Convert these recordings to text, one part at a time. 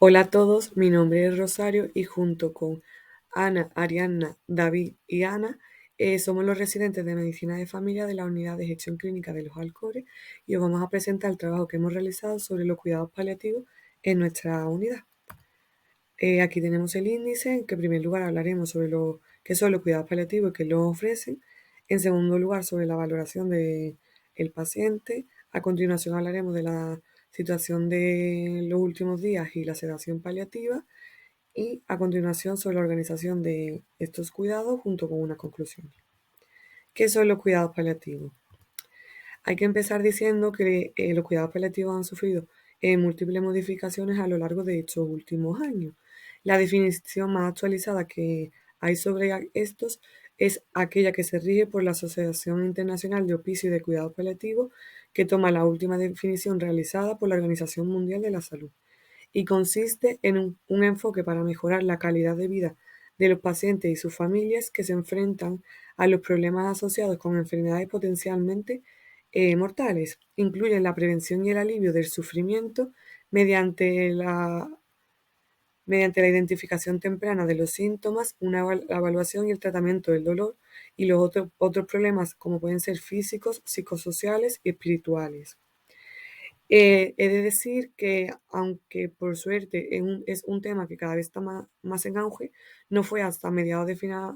Hola a todos, mi nombre es Rosario y junto con Ana, Arianna, David y Ana somos los residentes de Medicina de Familia de la Unidad de Gestión Clínica de los Alcores y os vamos a presentar el trabajo que hemos realizado sobre los cuidados paliativos en nuestra unidad. Aquí tenemos el índice, en que en primer lugar hablaremos sobre lo que son los cuidados paliativos y qué los ofrecen. En segundo lugar, sobre la valoración del paciente. A continuación hablaremos de la situación de los últimos días y la sedación paliativa. Y a continuación sobre la organización de estos cuidados junto con una conclusión. ¿Qué son los cuidados paliativos? Hay que empezar diciendo que los cuidados paliativos han sufrido múltiples modificaciones a lo largo de estos últimos años. La definición más actualizada que hay sobre estos es aquella que se rige por la Asociación Internacional de Hospicio y de Cuidados Paliativos, que toma la última definición realizada por la Organización Mundial de la Salud y consiste en un enfoque para mejorar la calidad de vida de los pacientes y sus familias que se enfrentan a los problemas asociados con enfermedades potencialmente mortales. Incluyen la prevención y el alivio del sufrimiento mediante mediante la identificación temprana de los síntomas, una evaluación y el tratamiento del dolor y los otros problemas como pueden ser físicos, psicosociales y espirituales. He de decir que, aunque por suerte es un tema que cada vez está más en auge, no fue hasta mediados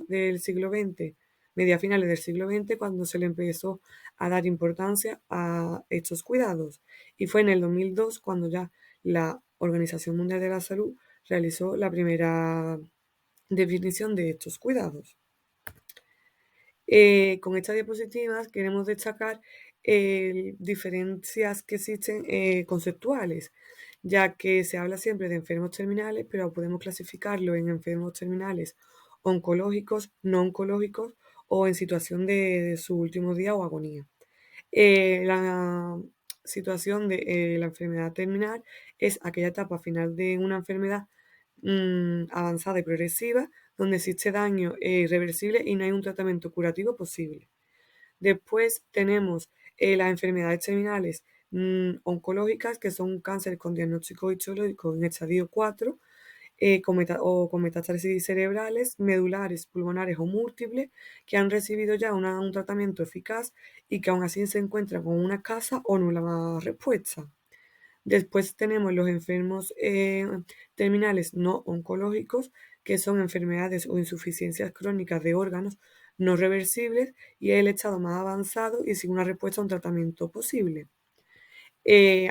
del siglo XX, media finales del siglo XX, cuando se le empezó a dar importancia a estos cuidados. Y fue en el 2002 cuando ya la Organización Mundial de la Salud realizó la primera definición de estos cuidados. Con estas diapositivas queremos destacar diferencias que existen conceptuales, ya que se habla siempre de enfermos terminales, pero podemos clasificarlo en enfermos terminales oncológicos, no oncológicos o en situación de su último día o agonía. La situación de la enfermedad terminal es aquella etapa final de una enfermedad avanzada y progresiva donde existe daño irreversible y no hay un tratamiento curativo posible. Después tenemos las enfermedades terminales oncológicas, que son cáncer con diagnóstico histológico en estadio 4, con metástasis cerebrales, medulares, pulmonares o múltiples, que han recibido ya un tratamiento eficaz y que aún así se encuentran con una escasa o nula respuesta. Después tenemos los enfermos terminales no oncológicos, que son enfermedades o insuficiencias crónicas de órganos no reversibles y es el estado más avanzado y sin una respuesta a un tratamiento posible.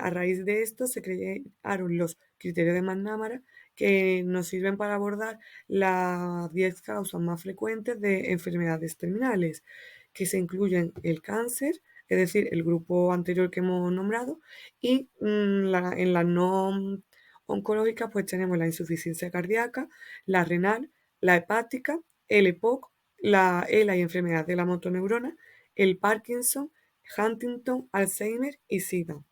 A raíz de esto se crearon los criterios de McNamara, que nos sirven para abordar las 10 causas más frecuentes de enfermedades terminales, que se incluyen el cáncer, es decir, el grupo anterior que hemos nombrado, y en las no oncológicas pues tenemos la insuficiencia cardíaca, la renal, la hepática, el EPOC, la ELA y enfermedad de la motoneurona, el Parkinson, Huntington, Alzheimer y SIDA.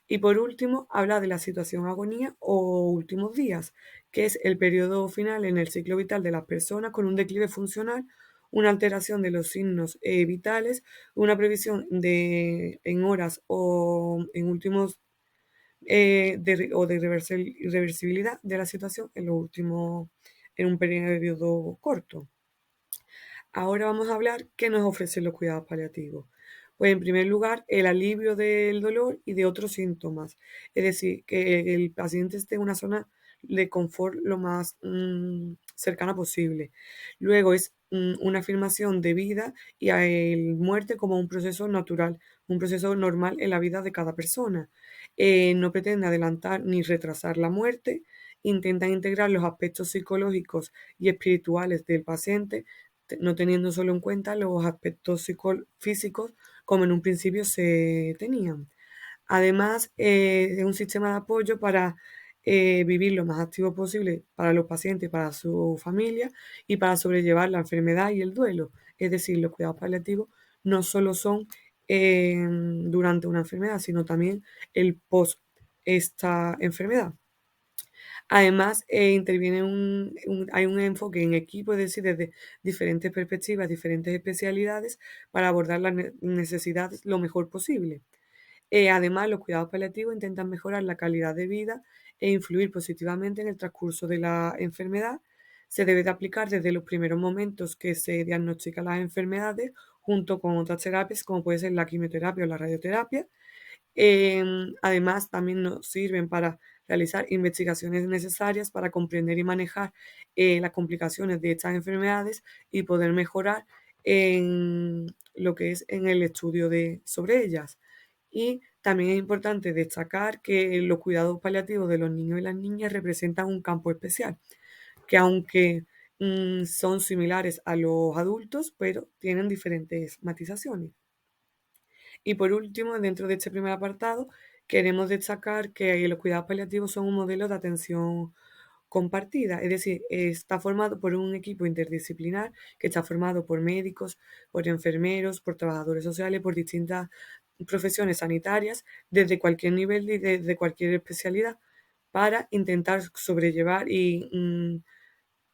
Y por último, habla de la situación agonía o últimos días, que es el periodo final en el ciclo vital de las personas con un declive funcional, una alteración de los signos vitales, una previsión en horas o en últimos de irreversibilidad de la situación en un periodo corto. Ahora vamos a hablar qué nos ofrecen los cuidados paliativos. Pues en primer lugar, el alivio del dolor y de otros síntomas. Es decir, que el paciente esté en una zona de confort lo más cercana posible. Luego es una afirmación de vida y a muerte como un proceso natural, un proceso normal en la vida de cada persona. No pretende adelantar ni retrasar la muerte, intentan integrar los aspectos psicológicos y espirituales del paciente no teniendo solo en cuenta los aspectos físicos como en un principio se tenían. Además, es un sistema de apoyo para vivir lo más activo posible para los pacientes, para su familia y para sobrellevar la enfermedad y el duelo. Es decir, los cuidados paliativos no solo son durante una enfermedad, sino también el post esta enfermedad. Además, hay un enfoque en equipo, es decir, desde diferentes perspectivas, diferentes especialidades, para abordar las necesidades lo mejor posible. Además, los cuidados paliativos intentan mejorar la calidad de vida e influir positivamente en el transcurso de la enfermedad. Se debe de aplicar desde los primeros momentos que se diagnostican las enfermedades, junto con otras terapias como puede ser la quimioterapia o la radioterapia. Además, también nos sirven para realizar investigaciones necesarias para comprender y manejar las complicaciones de estas enfermedades y poder mejorar en lo que es en el estudio sobre ellas. Y también es importante destacar que los cuidados paliativos de los niños y las niñas representan un campo especial, que aunque son similares a los adultos, pero tienen diferentes matizaciones. Y por último, dentro de este primer apartado, queremos destacar que los cuidados paliativos son un modelo de atención compartida, es decir, está formado por un equipo interdisciplinar que está formado por médicos, por enfermeros, por trabajadores sociales, por distintas profesiones sanitarias, desde cualquier nivel y desde cualquier especialidad, para intentar sobrellevar y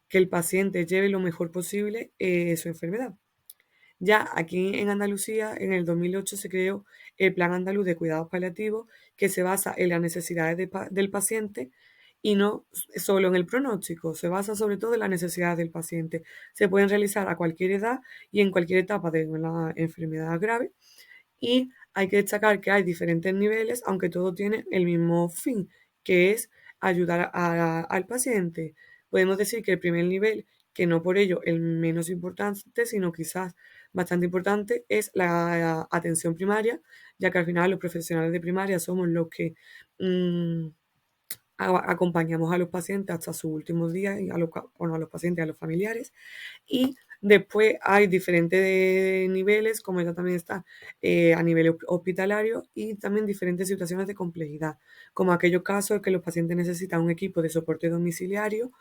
que el paciente lleve lo mejor posible su enfermedad. Ya aquí en Andalucía, en el 2008 se creó el Plan Andaluz de Cuidados Paliativos, que se basa en las necesidades del paciente y no solo en el pronóstico, se basa sobre todo en las necesidades del paciente. Se pueden realizar a cualquier edad y en cualquier etapa de la enfermedad grave, y hay que destacar que hay diferentes niveles, aunque todo tiene el mismo fin, que es ayudar al paciente. Podemos decir que el primer nivel, que no por ello el menos importante, sino quizás bastante importante, es la atención primaria, ya que al final los profesionales de primaria somos los que mm, acompañamos a los pacientes hasta sus últimos días, y a los pacientes y a los familiares. Y después hay diferentes niveles, como ya también está a nivel hospitalario, y también diferentes situaciones de complejidad, como aquellos casos en que los pacientes necesitan un equipo de soporte domiciliario.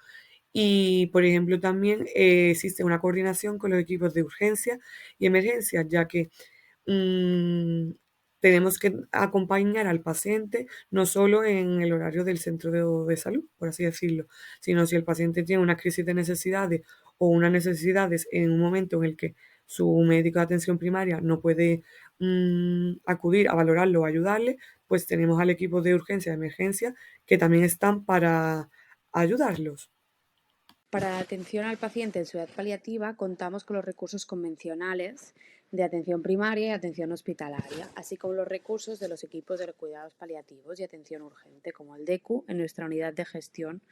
Y, por ejemplo, también existe una coordinación con los equipos de urgencia y emergencia, ya que mm, tenemos que acompañar al paciente no solo en el horario del centro de salud, por así decirlo, sino si el paciente tiene una crisis de necesidades o unas necesidades en un momento en el que su médico de atención primaria no puede acudir a valorarlo o ayudarle, pues tenemos al equipo de urgencia y emergencia que también están para ayudarlos. Para la atención al paciente en ciudad paliativa contamos con los recursos convencionales de atención primaria y atención hospitalaria, así como los recursos de los equipos de cuidados paliativos y atención urgente, como el DECU en nuestra unidad de gestión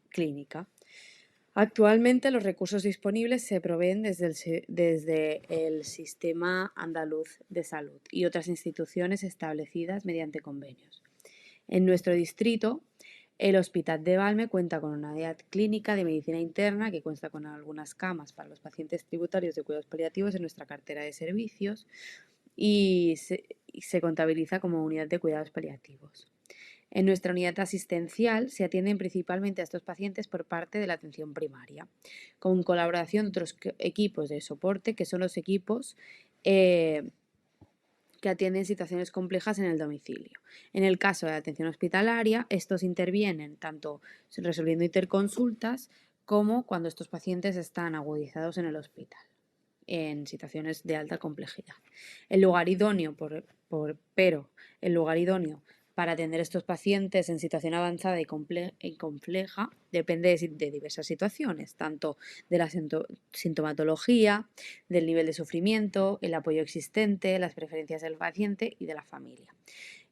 clínica. Actualmente los recursos disponibles se proveen desde el Sistema Andaluz de Salud y otras instituciones establecidas mediante convenios. En nuestro distrito, el Hospital de Valme cuenta con una unidad clínica de medicina interna que cuenta con algunas camas para los pacientes tributarios de cuidados paliativos en nuestra cartera de servicios y se contabiliza como unidad de cuidados paliativos. En nuestra unidad asistencial se atienden principalmente a estos pacientes por parte de la atención primaria, con colaboración de otros equipos de soporte, que son los equipos que atienden situaciones complejas en el domicilio. En el caso de la atención hospitalaria, estos intervienen tanto resolviendo interconsultas como cuando estos pacientes están agudizados en el hospital en situaciones de alta complejidad. El lugar idóneo, pero el lugar idóneo para atender a estos pacientes en situación avanzada y compleja depende de diversas situaciones, tanto de la sintomatología, del nivel de sufrimiento, el apoyo existente, las preferencias del paciente y de la familia.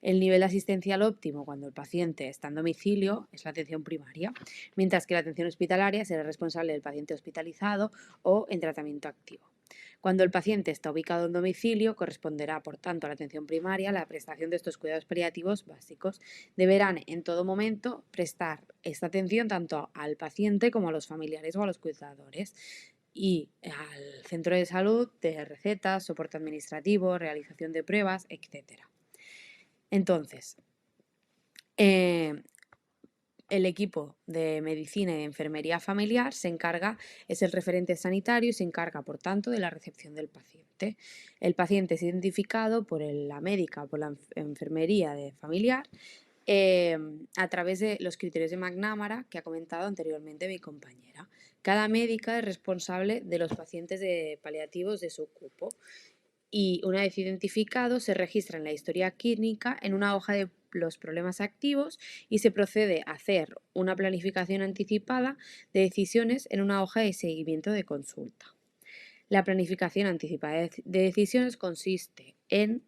El nivel asistencial óptimo cuando el paciente está en domicilio es la atención primaria, mientras que la atención hospitalaria será responsable del paciente hospitalizado o en tratamiento activo. Cuando el paciente está ubicado en domicilio, corresponderá, por tanto, a la atención primaria la prestación de estos cuidados paliativos básicos. Deberán, en todo momento, prestar esta atención tanto al paciente como a los familiares o a los cuidadores y al centro de salud de recetas, soporte administrativo, realización de pruebas, etc. Entonces, el equipo de medicina y de enfermería familiar es el referente sanitario y se encarga, por tanto, de la recepción del paciente. El paciente es identificado por la médica o por la enfermería de familiar a través de los criterios de McNamara que ha comentado anteriormente mi compañera. Cada médica es responsable de los pacientes paliativos de su cupo y una vez identificado se registra en la historia clínica en una hoja de los problemas activos y se procede a hacer una planificación anticipada de decisiones en una hoja de seguimiento de consulta. La planificación anticipada de decisiones consiste en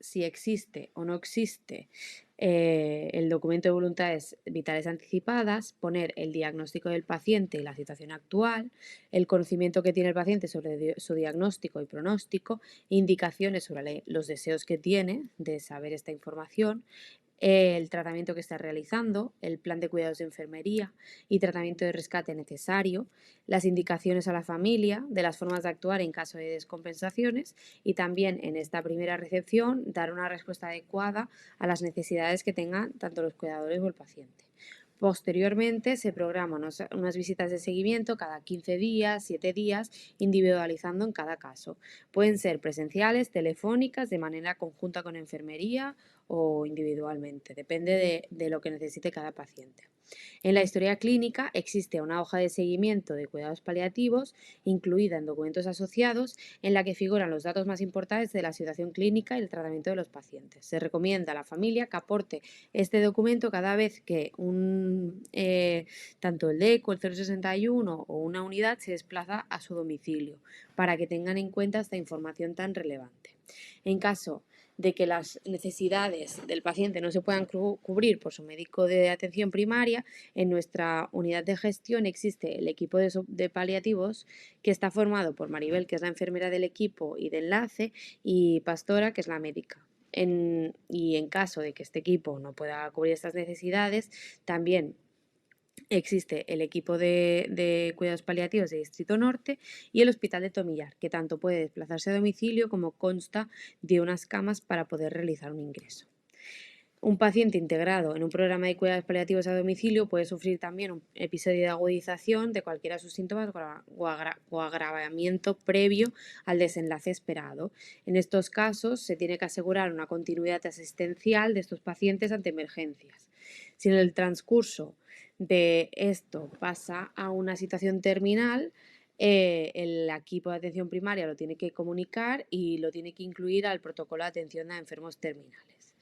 si existe o no existe el documento de voluntades vitales anticipadas, poner el diagnóstico del paciente y la situación actual, el conocimiento que tiene el paciente sobre su diagnóstico y pronóstico, indicaciones sobre los deseos que tiene de saber esta información, el tratamiento que está realizando, el plan de cuidados de enfermería y tratamiento de rescate necesario, las indicaciones a la familia de las formas de actuar en caso de descompensaciones y también en esta primera recepción dar una respuesta adecuada a las necesidades que tengan tanto los cuidadores o el paciente. Posteriormente se programan unas visitas de seguimiento cada 15 días, 7 días, individualizando en cada caso. Pueden ser presenciales, telefónicas, de manera conjunta con enfermería o individualmente, depende de lo que necesite cada paciente. En la historia clínica existe una hoja de seguimiento de cuidados paliativos incluida en documentos asociados en la que figuran los datos más importantes de la situación clínica y el tratamiento de los pacientes. Se recomienda a la familia que aporte este documento cada vez que tanto el DECO, el 061 o una unidad se desplaza a su domicilio, para que tengan en cuenta esta información tan relevante. En caso de que las necesidades del paciente no se puedan cubrir por su médico de atención primaria, en nuestra unidad de gestión existe el equipo de paliativos que está formado por Maribel, que es la enfermera del equipo y de enlace, y Pastora, que es la médica. Y en caso de que este equipo no pueda cubrir estas necesidades, también existe el equipo de cuidados paliativos de Distrito Norte y el Hospital de Tomillar, que tanto puede desplazarse a domicilio como consta de unas camas para poder realizar un ingreso. Un paciente integrado en un programa de cuidados paliativos a domicilio puede sufrir también un episodio de agudización de cualquiera de sus síntomas o agravamiento previo al desenlace esperado. En estos casos se tiene que asegurar una continuidad asistencial de estos pacientes ante emergencias. Si en el transcurso de esto pasa a una situación terminal, el equipo de atención primaria lo tiene que comunicar y lo tiene que incluir al protocolo de atención a enfermos terminales.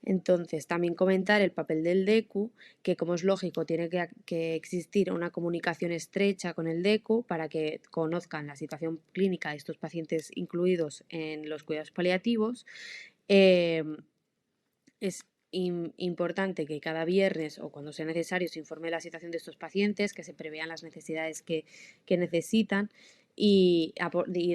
Entonces, también comentar el papel del DECU, que como es lógico tiene que existir una comunicación estrecha con el DECU para que conozcan la situación clínica de estos pacientes incluidos en los cuidados paliativos. Es importante que cada viernes o cuando sea necesario se informe de la situación de estos pacientes, que se prevean las necesidades que necesitan y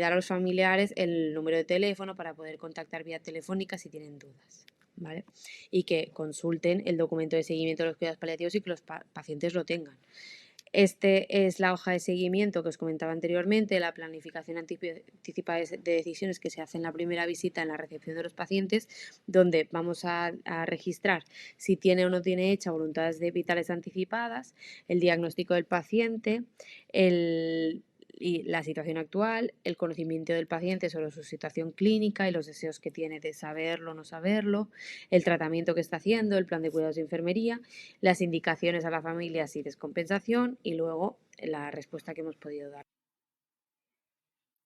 dar a los familiares el número de teléfono para poder contactar vía telefónica si tienen dudas, ¿vale? Y que consulten el documento de seguimiento de los cuidados paliativos y que los pacientes lo tengan. Este es la hoja de seguimiento que os comentaba anteriormente, la planificación anticipada de decisiones que se hace en la primera visita en la recepción de los pacientes, donde vamos a registrar si tiene o no tiene hecha voluntades vitales anticipadas, el diagnóstico del paciente, y la situación actual, el conocimiento del paciente sobre su situación clínica y los deseos que tiene de saberlo o no saberlo, el tratamiento que está haciendo, el plan de cuidados de enfermería, las indicaciones a la familia si descompensación y luego la respuesta que hemos podido dar.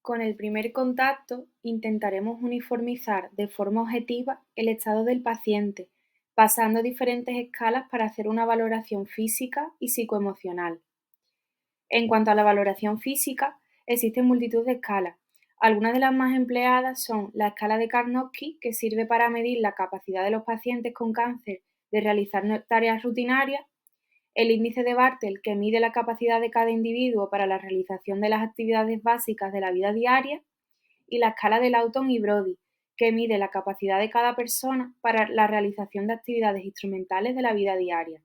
Con el primer contacto intentaremos uniformizar de forma objetiva el estado del paciente, pasando diferentes escalas para hacer una valoración física y psicoemocional. En cuanto a la valoración física, existen multitud de escalas. Algunas de las más empleadas son la escala de Karnofsky, que sirve para medir la capacidad de los pacientes con cáncer de realizar tareas rutinarias, el índice de Bartel, que mide la capacidad de cada individuo para la realización de las actividades básicas de la vida diaria, y la escala de Lawton y Brody, que mide la capacidad de cada persona para la realización de actividades instrumentales de la vida diaria.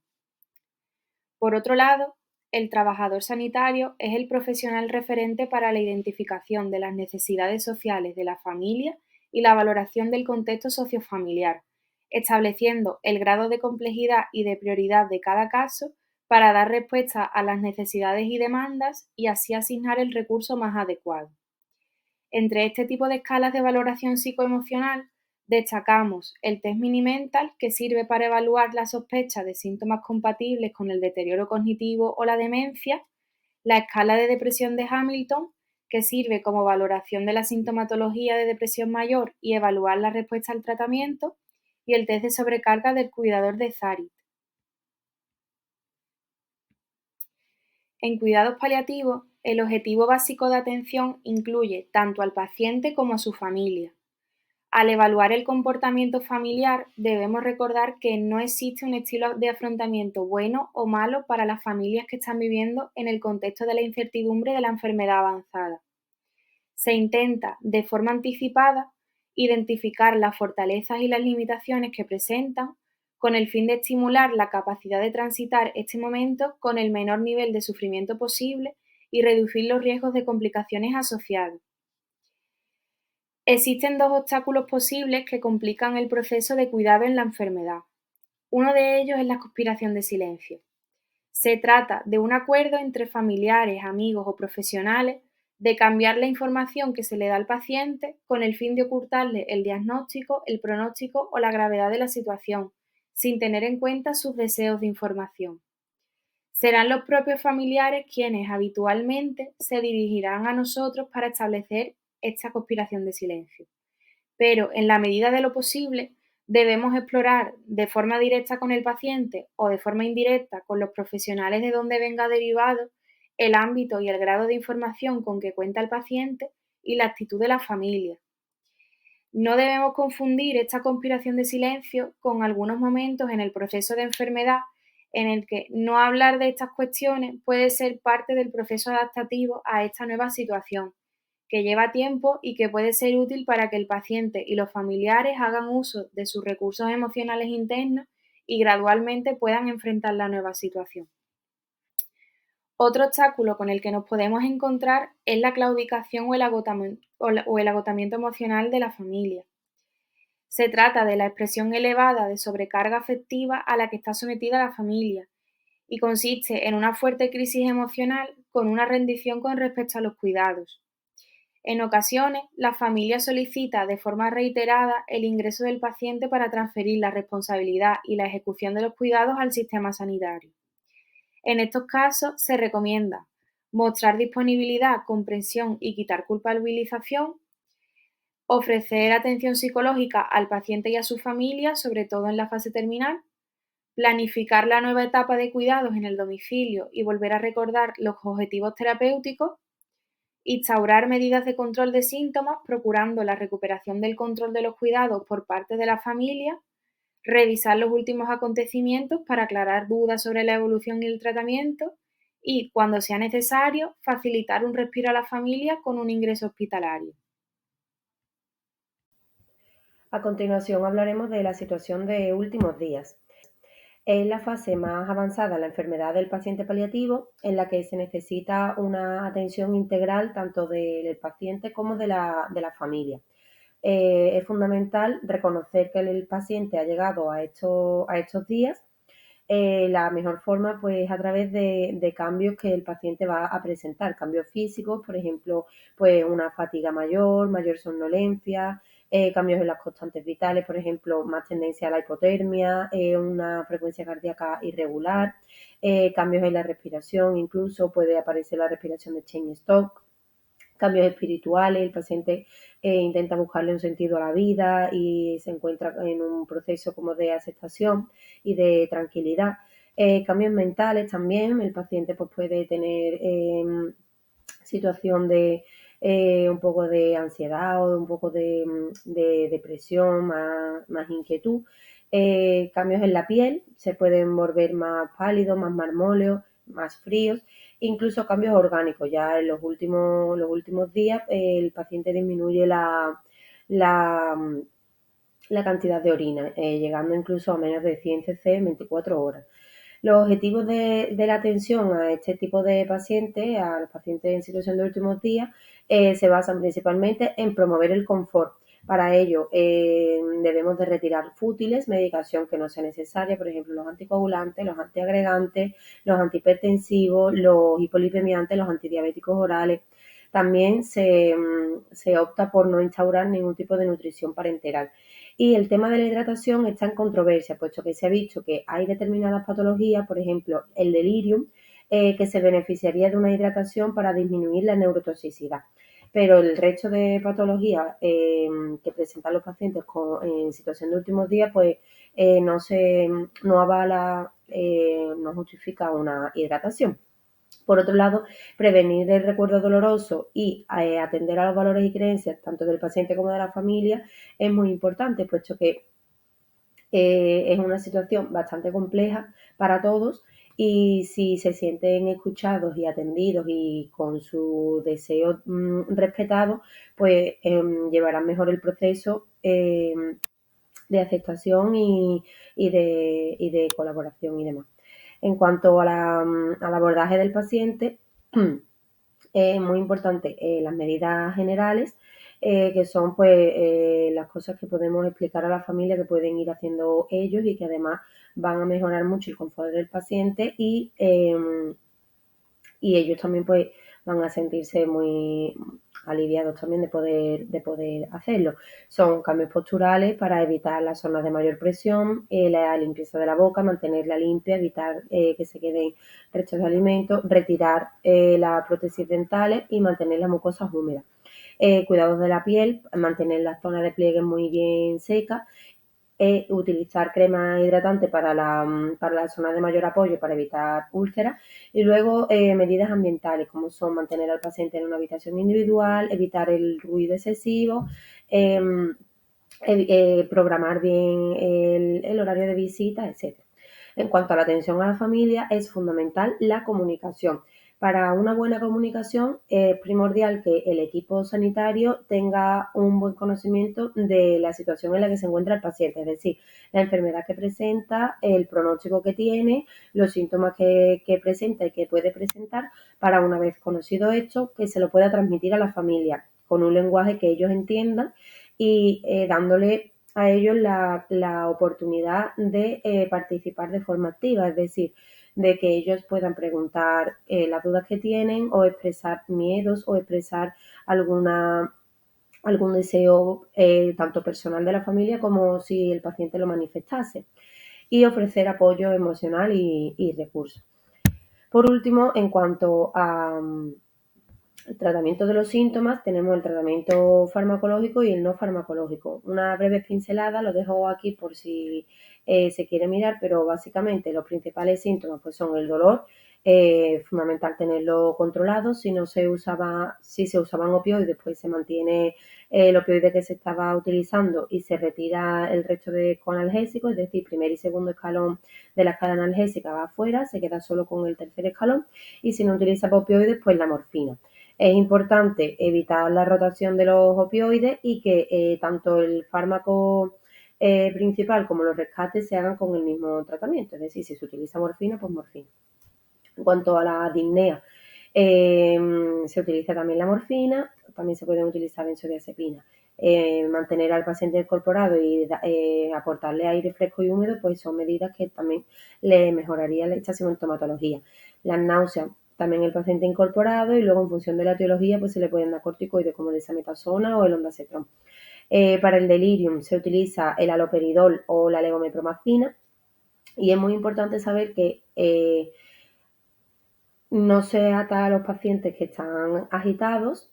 Por otro lado, el trabajador sanitario es el profesional referente para la identificación de las necesidades sociales de la familia y la valoración del contexto sociofamiliar, estableciendo el grado de complejidad y de prioridad de cada caso para dar respuesta a las necesidades y demandas y así asignar el recurso más adecuado. Entre este tipo de escalas de valoración psicoemocional destacamos el test Mini-Mental, que sirve para evaluar la sospecha de síntomas compatibles con el deterioro cognitivo o la demencia, la escala de depresión de Hamilton, que sirve como valoración de la sintomatología de depresión mayor y evaluar la respuesta al tratamiento, y el test de sobrecarga del cuidador de Zarit. En cuidados paliativos, el objetivo básico de atención incluye tanto al paciente como a su familia. Al evaluar el comportamiento familiar, debemos recordar que no existe un estilo de afrontamiento bueno o malo para las familias que están viviendo en el contexto de la incertidumbre de la enfermedad avanzada. Se intenta, de forma anticipada, identificar las fortalezas y las limitaciones que presentan con el fin de estimular la capacidad de transitar este momento con el menor nivel de sufrimiento posible y reducir los riesgos de complicaciones asociados. Existen dos obstáculos posibles que complican el proceso de cuidado en la enfermedad. Uno de ellos es la conspiración de silencio. Se trata de un acuerdo entre familiares, amigos o profesionales de cambiar la información que se le da al paciente con el fin de ocultarle el diagnóstico, el pronóstico o la gravedad de la situación, sin tener en cuenta sus deseos de información. Serán los propios familiares quienes habitualmente se dirigirán a nosotros para establecer esta conspiración de silencio. Pero, en la medida de lo posible, debemos explorar de forma directa con el paciente o de forma indirecta con los profesionales de donde venga derivado el ámbito y el grado de información con que cuenta el paciente y la actitud de la familia. No debemos confundir esta conspiración de silencio con algunos momentos en el proceso de enfermedad en el que no hablar de estas cuestiones puede ser parte del proceso adaptativo a esta nueva situación, que lleva tiempo y que puede ser útil para que el paciente y los familiares hagan uso de sus recursos emocionales internos y gradualmente puedan enfrentar la nueva situación. Otro obstáculo con el que nos podemos encontrar es la claudicación o el agotamiento emocional de la familia. Se trata de la expresión elevada de sobrecarga afectiva a la que está sometida la familia y consiste en una fuerte crisis emocional con una rendición con respecto a los cuidados. En ocasiones, la familia solicita de forma reiterada el ingreso del paciente para transferir la responsabilidad y la ejecución de los cuidados al sistema sanitario. En estos casos, se recomienda mostrar disponibilidad, comprensión y quitar culpabilización, ofrecer atención psicológica al paciente y a su familia, sobre todo en la fase terminal, planificar la nueva etapa de cuidados en el domicilio y volver a recordar los objetivos terapéuticos, instaurar medidas de control de síntomas, procurando la recuperación del control de los cuidados por parte de la familia, revisar los últimos acontecimientos para aclarar dudas sobre la evolución y el tratamiento y, cuando sea necesario, facilitar un respiro a la familia con un ingreso hospitalario. A continuación hablaremos de la situación de últimos días. Es la fase más avanzada en la enfermedad del paciente paliativo, en la que se necesita una atención integral tanto del paciente como de la familia. Es fundamental reconocer que el paciente ha llegado a estos días. La mejor forma, pues, a través de cambios que el paciente va a presentar, cambios físicos, por ejemplo, pues una fatiga mayor somnolencia, cambios en las constantes vitales, por ejemplo, más tendencia a la hipotermia, una frecuencia cardíaca irregular, cambios en la respiración, incluso puede aparecer la respiración de Cheyne-Stokes, cambios espirituales, el paciente intenta buscarle un sentido a la vida y se encuentra en un proceso como de aceptación y de tranquilidad. Cambios mentales también, el paciente pues puede tener situación de un poco de ansiedad o un poco de depresión, más inquietud. Cambios en la piel, se pueden volver más pálidos, más marmóleos, más fríos, incluso cambios orgánicos. Ya en los últimos días el paciente disminuye la cantidad de orina, llegando incluso a menos de 100 cc en 24 horas. Los objetivos de la atención a este tipo de pacientes, a los pacientes en situación de últimos días, se basan principalmente en promover el confort. Para ello, debemos de retirar fútiles, medicación que no sea necesaria, por ejemplo, los anticoagulantes, los antiagregantes, los antihipertensivos, los hipolipemiantes, los antidiabéticos orales. También se opta por no instaurar ningún tipo de nutrición parenteral. Y el tema de la hidratación está en controversia, puesto que se ha visto que hay determinadas patologías, por ejemplo, el delirium, que se beneficiaría de una hidratación para disminuir la neurotoxicidad. Pero el resto de patologías que presentan los pacientes en situación de últimos días, pues no avala, no justifica una hidratación. Por otro lado, prevenir el recuerdo doloroso y atender a los valores y creencias tanto del paciente como de la familia es muy importante, puesto que es una situación bastante compleja para todos y si se sienten escuchados y atendidos y con su deseo respetado, pues llevarán mejor el proceso de aceptación y de colaboración y demás. En cuanto al abordaje del paciente, es muy importante las medidas generales, que son pues las cosas que podemos explicar a la familia que pueden ir haciendo ellos y que además van a mejorar mucho el confort del paciente y ellos también pues van a sentirse muy aliviados también de poder hacerlo. Son cambios posturales para evitar las zonas de mayor presión, la limpieza de la boca, mantenerla limpia, evitar que se queden restos de alimentos, retirar las prótesis dentales y mantener las mucosas húmedas. Cuidados de la piel, mantener las zonas de pliegue muy bien secas, utilizar crema hidratante para la zona de mayor apoyo para evitar úlceras y luego medidas ambientales como son mantener al paciente en una habitación individual, evitar el ruido excesivo, programar bien el horario de visita, etc. En cuanto a la atención a la familia, es fundamental la comunicación. Para una buena comunicación es primordial que el equipo sanitario tenga un buen conocimiento de la situación en la que se encuentra el paciente, es decir, la enfermedad que presenta, el pronóstico que tiene, los síntomas que presenta y que puede presentar, para una vez conocido esto, que se lo pueda transmitir a la familia con un lenguaje que ellos entiendan y dándole a ellos la oportunidad de participar de forma activa, es decir, de que ellos puedan preguntar las dudas que tienen o expresar miedos o expresar algún deseo tanto personal de la familia como si el paciente lo manifestase y ofrecer apoyo emocional y recursos. Por último, en cuanto a el tratamiento de los síntomas, tenemos el tratamiento farmacológico y el no farmacológico. Una breve pincelada, lo dejo aquí por si se quiere mirar, pero básicamente los principales síntomas pues son el dolor, fundamental tenerlo controlado. Si se usaban opioides, pues se mantiene el opioide que se estaba utilizando y se retira el resto con analgésicos, es decir, primer y segundo escalón de la escala analgésica va afuera, se queda solo con el tercer escalón y si no utiliza opioides, pues la morfina. Es importante evitar la rotación de los opioides y que tanto el fármaco principal como los rescates se hagan con el mismo tratamiento, es decir, si se utiliza morfina, pues morfina. En cuanto a la disnea, se utiliza también la morfina, también se pueden utilizar benzodiazepinas. Mantener al paciente incorporado y aportarle aire fresco y húmedo, pues son medidas que también le mejorarían esta sintomatología. Las náuseas, también el paciente incorporado y luego en función de la etiología pues se le pueden dar corticoides como el desametasona o el ondansetron. Para el delirium se utiliza el haloperidol o la levomepromacina y es muy importante saber que no se ata a los pacientes que están agitados.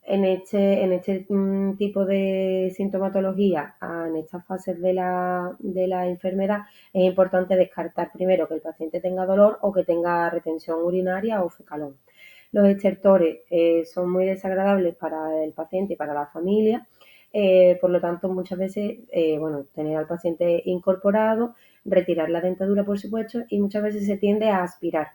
En este tipo de sintomatología, en estas fases de la enfermedad, es importante descartar primero que el paciente tenga dolor o que tenga retención urinaria o fecalón. Los estertores son muy desagradables para el paciente y para la familia, por lo tanto muchas veces, tener al paciente incorporado, retirar la dentadura por supuesto y muchas veces se tiende a aspirar.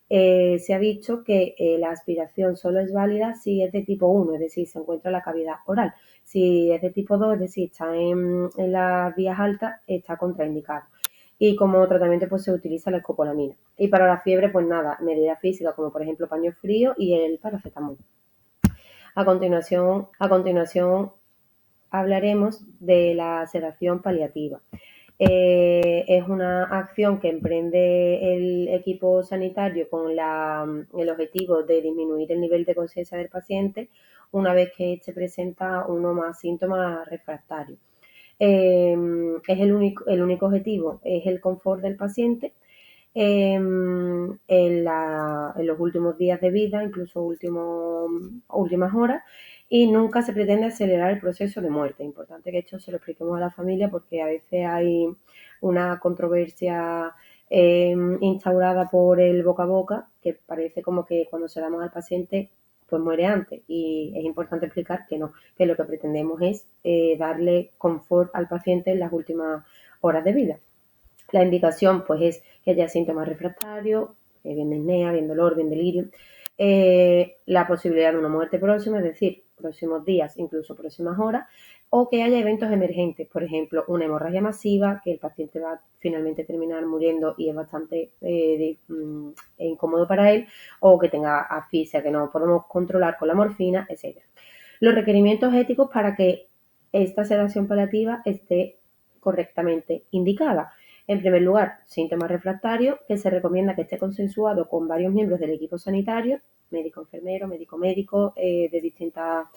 Se ha visto que la aspiración solo es válida si es de tipo 1, es decir, se encuentra en la cavidad oral. Si es de tipo 2, es decir, está en las vías altas, está contraindicado. Y como tratamiento pues se utiliza la escopolamina. Y para la fiebre, pues nada, medidas físicas como por ejemplo paño frío y el paracetamol. A continuación hablaremos de la sedación paliativa. Es una acción que emprende el equipo sanitario con el objetivo de disminuir el nivel de conciencia del paciente una vez que éste presenta uno o más síntomas refractarios. Es el único objetivo es el confort del paciente en los últimos días de vida, incluso últimas horas, y nunca se pretende acelerar el proceso de muerte. Es importante que esto se lo expliquemos a la familia porque a veces hay una controversia instaurada por el boca a boca, que parece como que cuando se damos al paciente pues muere antes, y es importante explicar que no, que lo que pretendemos es darle confort al paciente en las últimas horas de vida. La indicación pues es que haya síntomas refractarios, bien disnea, bien dolor, bien delirio, la posibilidad de una muerte próxima, es decir, próximos días, incluso próximas horas, o que haya eventos emergentes, por ejemplo, una hemorragia masiva, que el paciente va a finalmente terminar muriendo y es bastante incómodo para él, o que tenga asfixia que no podemos controlar con la morfina, etc. Los requerimientos éticos para que esta sedación paliativa esté correctamente indicada. En primer lugar, síntomas refractarios, que se recomienda que esté consensuado con varios miembros del equipo sanitario, médico enfermero, médico de distintas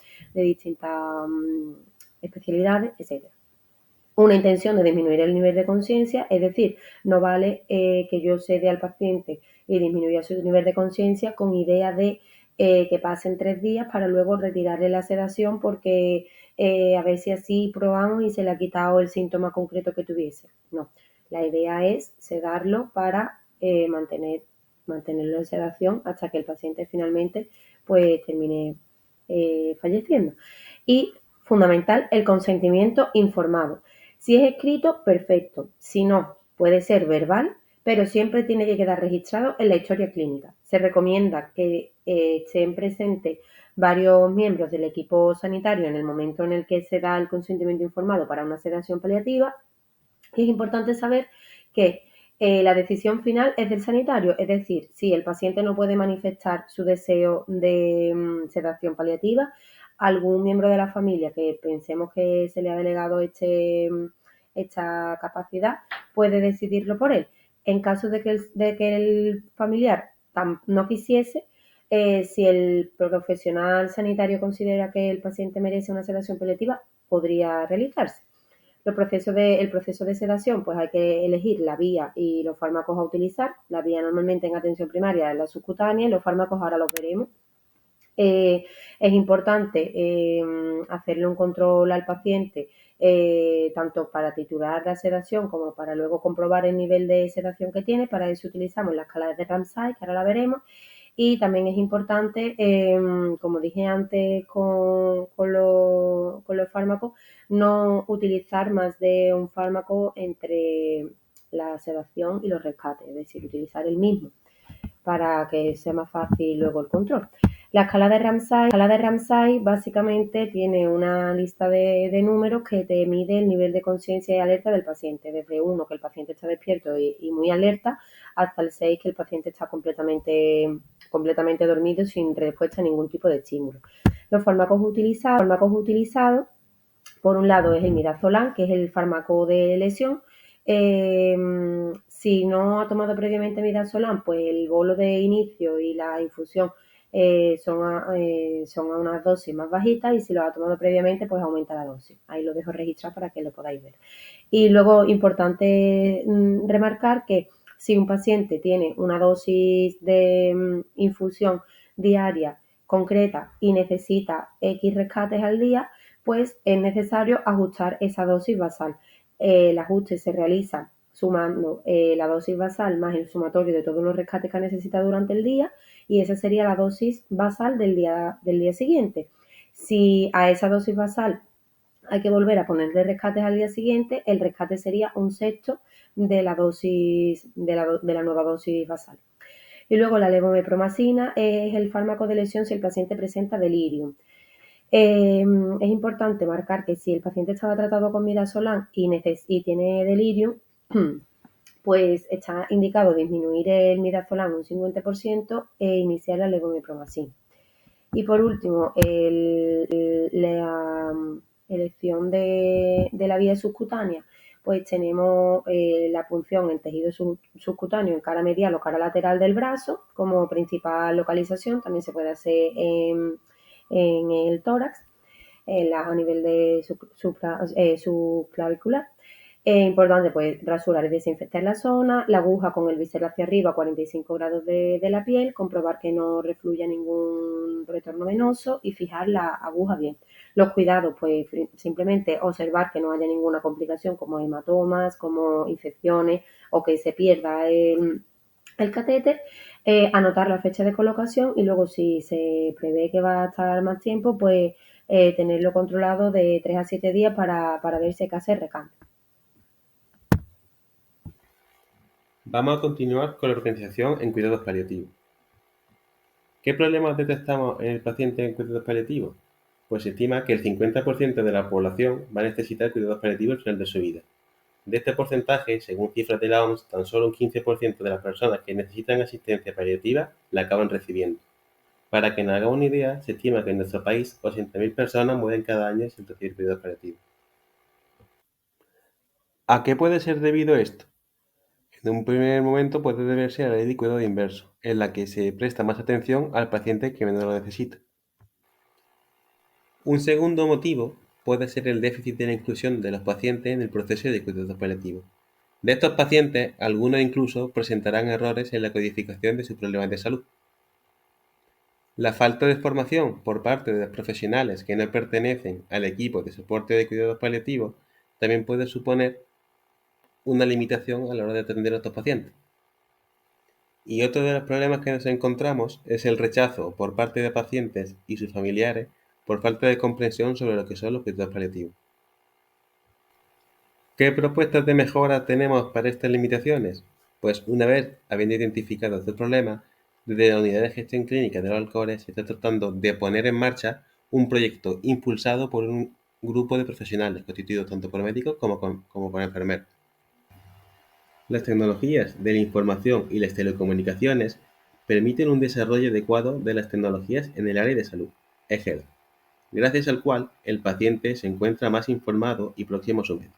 especialidades, etc. Una intención de disminuir el nivel de conciencia, es decir, no vale que yo sede al paciente y disminuya su nivel de conciencia con idea de que pasen 3 días para luego retirarle la sedación porque a ver si así probamos y se le ha quitado el síntoma concreto que tuviese. No, la idea es sedarlo para mantenerlo en sedación hasta que el paciente finalmente pues termine falleciendo. Y fundamental, el consentimiento informado. Si es escrito, perfecto. Si no, puede ser verbal, pero siempre tiene que quedar registrado en la historia clínica. Se recomienda que estén presentes varios miembros del equipo sanitario en el momento en el que se da el consentimiento informado para una sedación paliativa. Y es importante saber que la decisión final es del sanitario, es decir, si el paciente no puede manifestar su deseo de sedación paliativa, algún miembro de la familia que pensemos que se le ha delegado esta capacidad puede decidirlo por él. En caso de que el familiar no quisiese, si el profesional sanitario considera que el paciente merece una sedación paliativa, podría realizarse. El proceso de sedación, pues hay que elegir la vía y los fármacos a utilizar. La vía normalmente en atención primaria es la subcutánea y los fármacos ahora los veremos. Es importante hacerle un control al paciente tanto para titular la sedación como para luego comprobar el nivel de sedación que tiene. Para eso utilizamos la escala de Ramsay, que ahora la veremos. Y también es importante, como dije antes con los fármacos, no utilizar más de un fármaco entre la sedación y los rescates, es decir, utilizar el mismo para que sea más fácil luego el control. La escala de Ramsay básicamente tiene una lista de números que te mide el nivel de conciencia y alerta del paciente, desde 1, que el paciente está despierto y muy alerta, hasta el 6, que el paciente está completamente dormido sin respuesta a ningún tipo de estímulo. Los fármacos utilizados, por un lado es el midazolam, que es el fármaco de lesión. Si no ha tomado previamente midazolam, pues el bolo de inicio y la infusión son a unas dosis más bajitas, y si lo ha tomado previamente, pues aumenta la dosis. Ahí lo dejo registrado para que lo podáis ver. Y luego, importante remarcar que si un paciente tiene una dosis de infusión diaria concreta y necesita X rescates al día, pues es necesario ajustar esa dosis basal. El ajuste se realiza sumando la dosis basal más el sumatorio de todos los rescates que necesita durante el día, y esa sería la dosis basal del día siguiente. Si a esa dosis basal hay que volver a ponerle rescates al día siguiente, el rescate sería un sexto de la dosis de la nueva dosis basal. Y luego la levomepromacina es el fármaco de lesión si el paciente presenta delirium. Es importante marcar que si el paciente estaba tratado con midazolam y tiene delirium, pues está indicado disminuir el midazolam un 50% e iniciar la levomepromacina. Y por último, la elección de la vía subcutánea, pues tenemos la punción en tejido subcutáneo en cara medial o cara lateral del brazo como principal localización. También se puede hacer en el tórax, a nivel de subclavicular. Es importante pues rasurar y desinfectar la zona, la aguja con el bisel hacia arriba a 45 grados de la piel, comprobar que no refluya ningún retorno venoso y fijar la aguja bien. Los cuidados, pues simplemente observar que no haya ninguna complicación como hematomas, como infecciones o que se pierda el catéter, anotar la fecha de colocación y luego si se prevé que va a estar más tiempo, pues tenerlo controlado de 3 a 7 días para ver si hay que hacer recambio. Vamos a continuar con la organización en cuidados paliativos. ¿Qué problemas detectamos en el paciente en cuidados paliativos? Pues se estima que el 50% de la población va a necesitar cuidados paliativos al final de su vida. De este porcentaje, según cifras de la OMS, tan solo un 15% de las personas que necesitan asistencia paliativa la acaban recibiendo. Para que nos haga una idea, se estima que en nuestro país 80.000 personas mueren cada año sin recibir cuidados paliativos. ¿A qué puede ser debido esto? En un primer momento puede deberse a la ley de cuidado inverso, en la que se presta más atención al paciente que menos lo necesita. Un segundo motivo puede ser el déficit de la inclusión de los pacientes en el proceso de cuidados paliativos. De estos pacientes, algunos incluso presentarán errores en la codificación de sus problemas de salud. La falta de formación por parte de los profesionales que no pertenecen al equipo de soporte de cuidados paliativos también puede suponer una limitación a la hora de atender a estos pacientes. Y otro de los problemas que nos encontramos es el rechazo por parte de pacientes y sus familiares por falta de comprensión sobre lo que son los cuidados paliativos. ¿Qué propuestas de mejora tenemos para estas limitaciones? Pues una vez habiendo identificado estos problemas, desde la Unidad de Gestión Clínica de los Alcores se está tratando de poner en marcha un proyecto impulsado por un grupo de profesionales constituido tanto por médicos como por enfermeros. Las tecnologías de la información y las telecomunicaciones permiten un desarrollo adecuado de las tecnologías en el área de salud, eHealth, gracias al cual el paciente se encuentra más informado y próximo a su médico.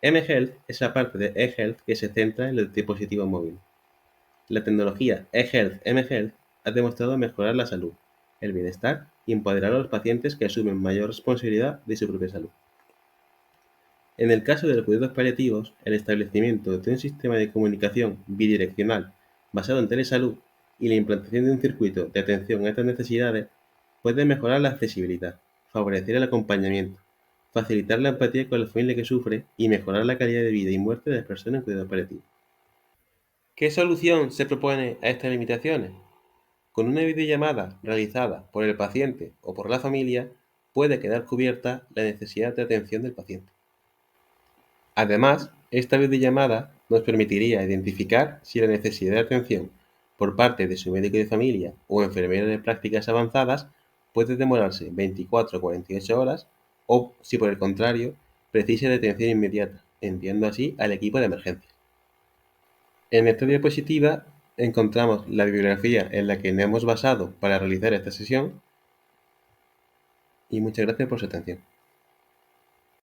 mHealth es la parte de eHealth que se centra en los dispositivos móviles. La tecnología eHealth mHealth ha demostrado mejorar la salud, el bienestar y empoderar a los pacientes que asumen mayor responsabilidad de su propia salud. En el caso de los cuidados paliativos, el establecimiento de un sistema de comunicación bidireccional basado en telesalud y la implantación de un circuito de atención a estas necesidades puede mejorar la accesibilidad, favorecer el acompañamiento, facilitar la empatía con la familia que sufre y mejorar la calidad de vida y muerte de las personas en cuidados paliativos. ¿Qué solución se propone a estas limitaciones? Con una videollamada realizada por el paciente o por la familia puede quedar cubierta la necesidad de atención del paciente. Además, esta videollamada nos permitiría identificar si la necesidad de atención por parte de su médico de familia o enfermero de prácticas avanzadas puede demorarse 24 o 48 horas o, si por el contrario, precisa de atención inmediata, enviando así al equipo de emergencias. En esta diapositiva encontramos la bibliografía en la que nos hemos basado para realizar esta sesión y muchas gracias por su atención.